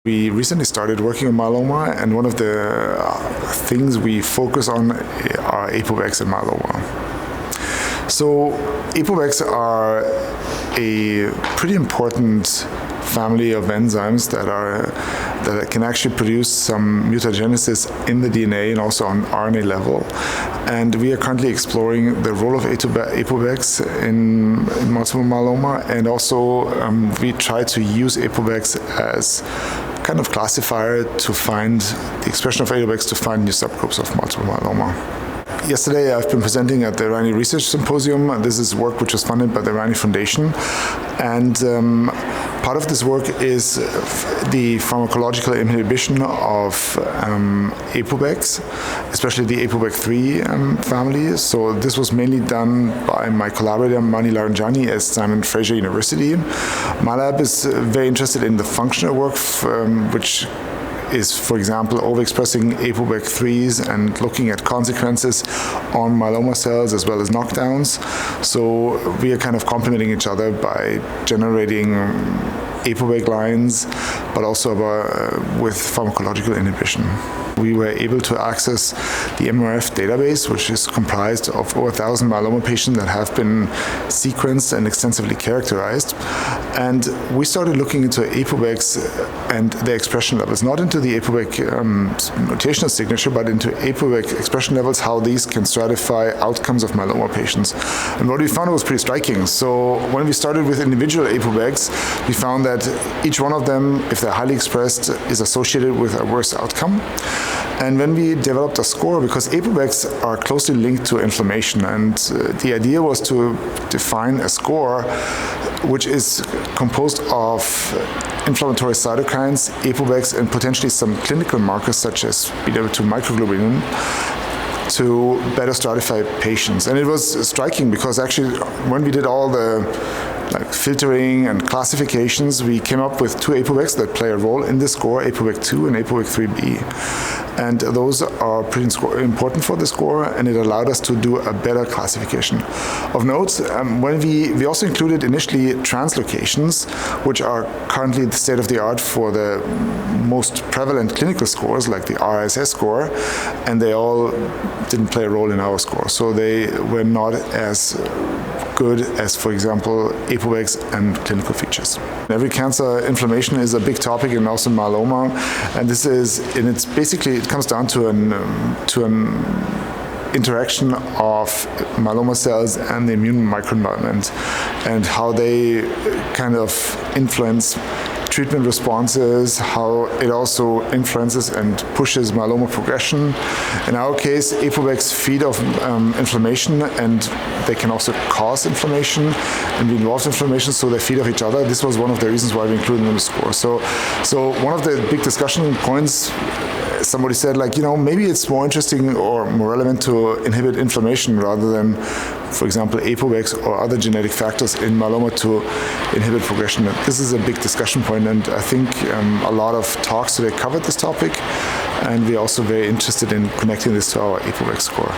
We recently started working on myeloma, and one of the things we focus on are APOBECs in myeloma. So APOBECs are a pretty important family of enzymes that can actually produce some mutagenesis in the DNA and also on RNA level. And we are currently exploring the role of APOBECs in multiple myeloma, and also we try to use APOBECs as kind of classifier to find the expression of APOBECs to find new subgroups of multiple myeloma. Yesterday I've been presenting at the Irani Research Symposium. This is work which was funded by the Irani Foundation, and part of this work is the pharmacological inhibition of APOBECs, especially the APOBEC3 family. So this was mainly done by my collaborator Mani Laranjani at Simon Fraser University. My lab is very interested in the functional work which is, for example, overexpressing APOBEC3s and looking at consequences on myeloma cells as well as knockdowns. So we are kind of complementing each other by generating APOBEC lines, but also with pharmacological inhibition. We were able to access the MRF database, which is comprised of over 1,000 myeloma patients that have been sequenced and extensively characterized. And we started looking into APOBECs and their expression levels, not into the APOBEC mutational signature, but into APOBEC expression levels, how these can stratify outcomes of myeloma patients. And what we found was pretty striking. So when we started with individual APOBECs, we found that each one of them, if they're highly expressed, is associated with a worse outcome. And when we developed a score, because APOBECs are closely linked to inflammation, and the idea was to define a score which is composed of inflammatory cytokines, APOBECs, and potentially some clinical markers such as beta-2 microglobulin to better stratify patients. And it was striking because actually when we did all the filtering and classifications, we came up with two APOBECs that play a role in this score, APOBEC2 and APOBEC3b. And those are pretty important for the score, and it allowed us to do a better classification. Of note, when we also included initially translocations, which are currently the state of the art for the most prevalent clinical scores, like the RSS score, and they all didn't play a role in our score. So they were not as good as, for example, APOBECs and clinical features. Every cancer, inflammation is a big topic, and also myeloma, and it comes down to an interaction of myeloma cells and the immune microenvironment, and how they kind of influence treatment responses, how it also influences and pushes myeloma progression. In our case, APOBECs feed off inflammation, and they can also cause inflammation and be involved in inflammation, so they feed off each other. This was one of the reasons why we included them in the score. So one of the big discussion points, somebody said, maybe it's more interesting or more relevant to inhibit inflammation rather than, for example, APOBECs or other genetic factors in myeloma to inhibit progression. This is a big discussion point, and I think a lot of talks today covered this topic, and we're also very interested in connecting this to our APOBEC score.